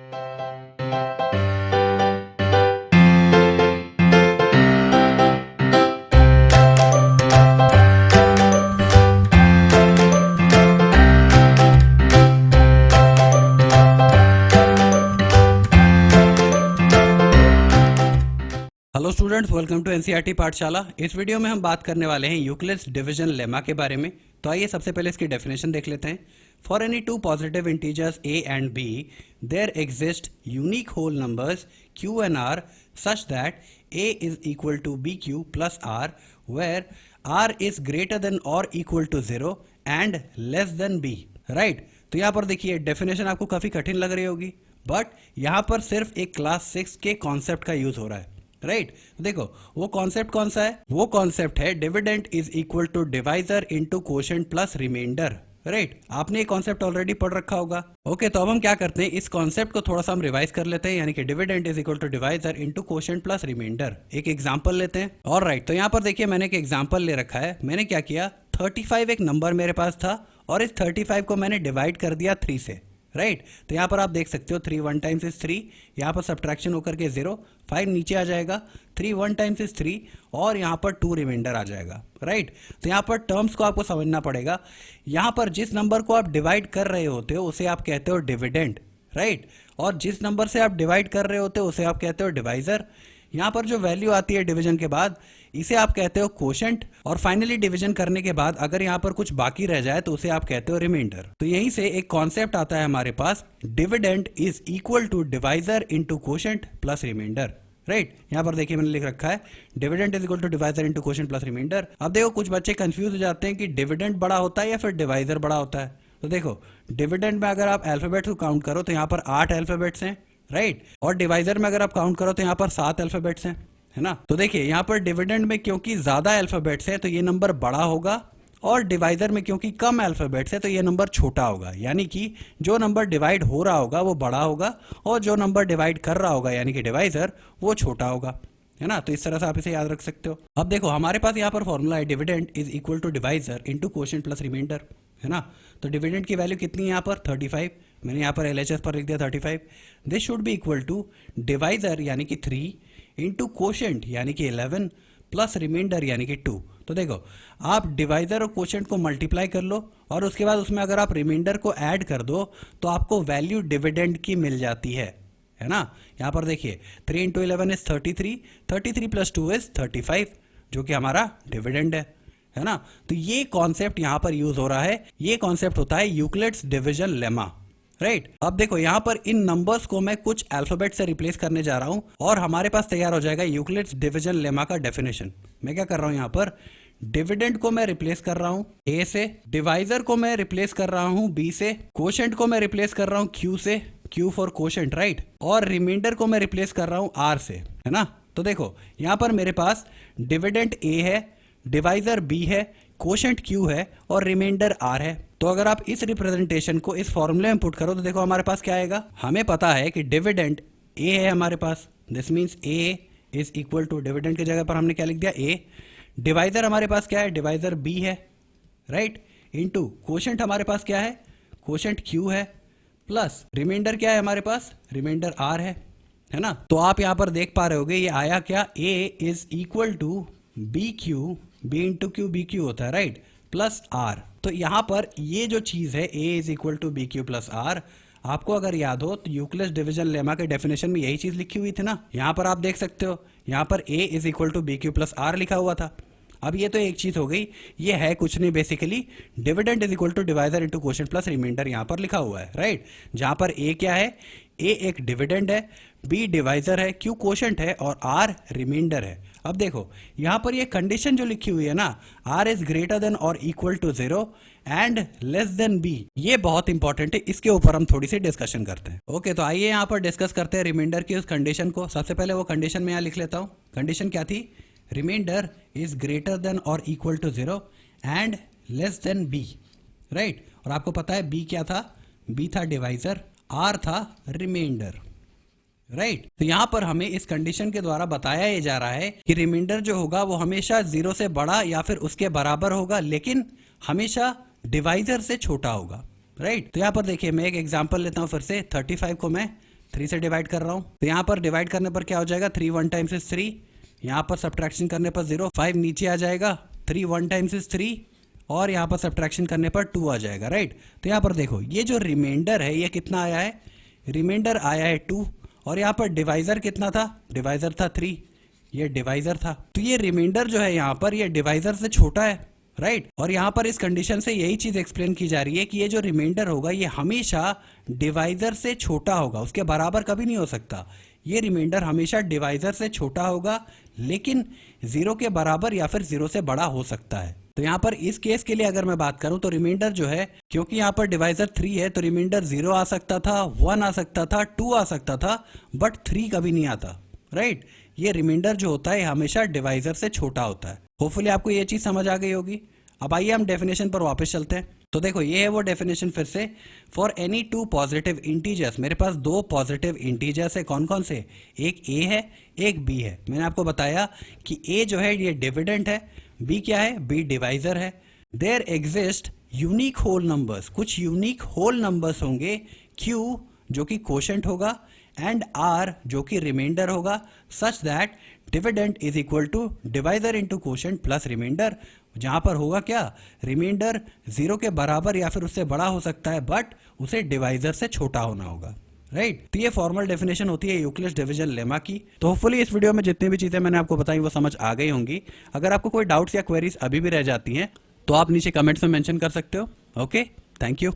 Hello students, welcome to NCERT Pathshala. इस video में हम बात करने वाले हैं यूक्लिड्स डिवीजन लेमा के बारे में। तो आइए सबसे पहले इसकी डेफिनेशन देख लेते हैं। For any two positive integers a and b there exist unique whole numbers q and r such that a is equal to bq plus r where r is greater than और equal to 0 and less than b। Right, तो यहाँ पर देखिए definition आपको काफी कठिन लग रही होगी, बट यहाँ पर सिर्फ एक क्लास 6 के कॉन्सेप्ट का यूज हो रहा है। राइट, देखो वो कॉन्सेप्ट कौन सा है? वो कॉन्सेप्ट है dividend is equal to divisor into quotient plus remainder. Right, आपने ये कॉन्सेप्ट ऑलरेडी पढ़ रखा होगा। ओके, तो अब हम क्या करते हैं, इस कॉन्सेप्ट को थोड़ा सा हम रिवाइज कर लेते हैं, यानी कि dividend is equal to divisor into quotient plus remainder. एक एग्जांपल लेते हैं। ऑलराइट, तो यहाँ पर देखिए मैंने एक एग्जांपल ले रखा है। मैंने क्या किया, 35 एक नंबर मेरे पास था और इस 35 को मैंने डिवाइड कर दिया 3 से। राइट, तो यहाँ पर आप देख सकते हो 3 1 टाइम्स इज 3, यहाँ पर सब्ट्रैक्शन होकर के 0, 5 नीचे आ जाएगा, 3 1 टाइम्स इज 3 और यहाँ पर 2 रिमाइंडर आ जाएगा। राइट, तो यहाँ पर टर्म्स को आपको समझना पड़ेगा। यहाँ पर जिस नंबर को आप डिवाइड कर रहे होते हो उसे आप कहते हो डिविडेंड। राइट, और जिस नंबर से आप डिवाइड कर रहे होते हो उसे आप कहते हो डिवाइजर। यहाँ पर जो वैल्यू आती है डिवीजन के बाद इसे आप कहते हो कोशेंट, और फाइनली डिवीजन करने के बाद अगर यहाँ पर कुछ बाकी रह जाए तो उसे आप कहते हो रिमाइंडर। तो यहीं से एक कॉन्सेप्ट आता है हमारे पास, dividend is equal to divisor into quotient plus remainder. Right, यहाँ पर देखिए मैंने लिख रखा है dividend is equal to divisor into quotient plus remainder. अब देखो कुछ बच्चे कंफ्यूज हो जाते हैं कि डिविडेंड बड़ा होता है या फिर डिवाइजर बड़ा होता है। तो देखो डिविडेंड में अगर आप अल्फाबेट्स को काउंट करो तो यहाँ पर 8 अल्फाबेट्स हैं। राइट, और डिवाइजर में अगर आप काउंट करो तो यहाँ पर 7 अल्फाबेट्स हैं, है ना। तो देखिए यहाँ पर डिविडेंड में क्योंकि ज्यादा अल्फाबेट्स है तो ये नंबर बड़ा होगा, और डिवाइजर में क्योंकि कम अल्फाबेट्स है तो ये नंबर छोटा होगा। यानी कि जो नंबर डिवाइड हो रहा होगा वो बड़ा होगा और जो नंबर डिवाइड कर रहा होगा यानी कि डिवाइजर वो छोटा होगा, है ना। तो इस तरह से आप इसे याद रख सकते हो। अब देखो हमारे पास यहाँ पर फॉर्मूला है dividend is equal to divisor into quotient plus remainder, है ना। तो डिविडेंड की वैल्यू कितनी है यहाँ पर 35, मैंने यहाँ पर एलएचएस पर लिख दिया 35। This should be equal to divisor यानी कि 3 इंटू कोशेंट यानी कि 11 प्लस रिमाइंडर यानी कि 2। तो देखो आप डिवाइजर और कोशेंट को मल्टीप्लाई कर लो और उसके बाद उसमें अगर आप रिमाइंडर को ऐड कर दो तो आपको वैल्यू डिविडेंड की मिल जाती है ना। यहाँ पर देखिए 3 इंटू 11 इज 33, 33 प्लस 2 इज 35 जो कि हमारा डिविडेंड है ना। तो ये कॉन्सेप्ट यहाँ पर यूज हो रहा है, ये कॉन्सेप्ट होता है यूक्लिड्स डिवीजन लेमा। राइट, अब देखो यहाँ पर इन नंबर्स को मैं कुछ अल्फाबेट से रिप्लेस करने जा रहा हूं और हमारे पास तैयार हो जाएगा यूक्लिड्स डिवीजन लेमा का डेफिनेशन। मैं क्या कर रहा हूं, यहाँ पर डिविडेंड को मैं रिप्लेस कर रहा हूं ए से, डिवाइजर को मैं रिप्लेस कर रहा हूं बी से, कोशेंट को मैं रिप्लेस कर रहा हूं क्यू से, क्यू फॉर कोशेंट। राइट, और रिमाइंडर को मैं रिप्लेस कर रहा हूं आर से, है ना। तो देखो यहाँ पर मेरे पास डिविडेंड ए है, डिवाइजर बी है, कोशेंट क्यू है और रिमाइंडर आर है। तो अगर आप इस रिप्रेजेंटेशन को इस फॉर्मूले में पुट करो तो देखो हमारे पास क्या आएगा। हमें पता है कि डिविडेंड ए है हमारे पास, this means A is equal to dividend की जगह पर हमने क्या लिख दिया ए। डिवाइजर हमारे पास क्या है, डिवाइजर बी है, राइट, इनटू कोशेंट हमारे पास क्या है, कोशेंट क्यू है, प्लस रिमाइंडर क्या है हमारे पास, रिमाइंडर आर है ना। तो आप यहाँ पर देख पा रहे होगे ये आया क्या, A is equal to B Q, B into Q B Q होता है, राइट, प्लस आर। तो यहाँ पर ये जो चीज है A is equal to B Q plus R, आपको अगर याद हो तो यूक्लिड्स डिवीजन लेमा के डेफिनेशन में यही चीज लिखी हुई थी ना। यहाँ पर आप देख सकते हो यहाँ पर A is equal to B Q plus R लिखा हुआ था। अब ये तो एक चीज हो गई, ये है कुछ नहीं basically dividend is equal to divisor into quotient plus remainder यहाँ पर लिखा हुआ है, राइट। जहाँ पर ए क्या है, ए एक डिविडेंड है, बी डिवाइजर है, क्यू कोशेंट है और आर रिमाइंडर है। अब देखो यहाँ पर ये कंडीशन जो लिखी हुई है ना, आर इज ग्रेटर देन और equal to 0 and less than B, ये बहुत इंपॉर्टेंट है, इसके ऊपर हम थोड़ी सी डिस्कशन करते हैं। ओके, तो आइए यहाँ पर डिस्कस करते हैं रिमाइंडर की उस कंडीशन को। सबसे पहले वो कंडीशन में यहाँ लिख लेता हूँ। कंडीशन क्या थी, रिमाइंडर इज ग्रेटर देन और equal to 0 and less than B, right. और आपको पता है बी क्या था, बी था डिवाइजर, आर था रिमाइंडर, राइट। तो यहां पर हमें इस कंडीशन के द्वारा बताया ये जा रहा है कि रिमाइंडर जो होगा वो हमेशा 0 से बड़ा या फिर उसके बराबर होगा, लेकिन हमेशा डिवाइजर से छोटा होगा, राइट। तो यहां पर देखिए मैं एक एग्जांपल लेता हूं फिर से, 35 को मैं 3 से डिवाइड कर रहा हूँ, तो यहाँ पर डिवाइड करने पर क्या हो जाएगा, 3 1 टाइम्स इज 3, यहाँ पर सब्ट्रैक्शन करने पर 0, 5 नीचे आ जाएगा, 3 1 टाइम्स इज 3, और यहाँ पर सब्ट्रैक्शन करने पर 2 आ जाएगा, राइट। तो यहाँ पर देखो ये जो रिमाइंडर है ये कितना आया है, रिमाइंडर आया है 2, और यहाँ पर डिवाइजर कितना था, डिवाइजर था 3, ये डिवाइजर था, तो ये रिमाइंडर जो है यहाँ पर ये डिवाइजर से छोटा है, राइट। और यहाँ पर इस कंडीशन से यही चीज एक्सप्लेन की जा रही है कि ये जो रिमाइंडर होगा ये हमेशा डिवाइजर से छोटा होगा, उसके बराबर कभी नहीं हो सकता। ये रिमाइंडर हमेशा डिवाइजर से छोटा होगा, लेकिन 0 के बराबर या फिर 0 से बड़ा हो सकता है। तो यहाँ पर इस केस के लिए अगर मैं बात करूं तो रिमाइंडर जो है, क्योंकि यहाँ पर डिवाइजर 3 है तो रिमाइंडर 0 आ सकता था, 1 आ सकता था, 2 आ सकता था, बट 3 कभी नहीं आता, राइट। ये रिमाइंडर जो होता है हमेशा डिवाइजर से छोटा होता है। होपफुली आपको ये चीज समझ आ गई होगी। अब आइए हम डेफिनेशन पर वापस चलते हैं। तो देखो ये है वो डेफिनेशन फिर से, फॉर एनी 2 पॉजिटिव इंटीजर्स, मेरे पास 2 पॉजिटिव इंटीजर्स है, कौन कौन से, एक a है एक b है। मैंने आपको बताया कि a जो है ये डिविडेंट है, b क्या है, b डिवाइजर है। There exist unique whole numbers, कुछ यूनिक होल नंबर्स होंगे, q जो कि कोशेंट होगा एंड r जो कि रिमाइंडर होगा, such that dividend is equal to divisor into quotient plus remainder, जहां पर होगा क्या, रिमाइंडर 0 के बराबर या फिर उससे बड़ा हो सकता है, बट उसे डिवाइजर से छोटा होना होगा, राइट। तो ये फॉर्मल डेफिनेशन होती है यूक्लिड्स डिवीजन लेमा की। तो होपफुली इस वीडियो में जितनी भी चीजें मैंने आपको बताई वो समझ आ गई होंगी। अगर आपको कोई डाउट्स या क्वेरीज अभी भी रह जाती हैं तो आप नीचे कमेंट्स में मेंशन कर सकते हो। Okay, thank you.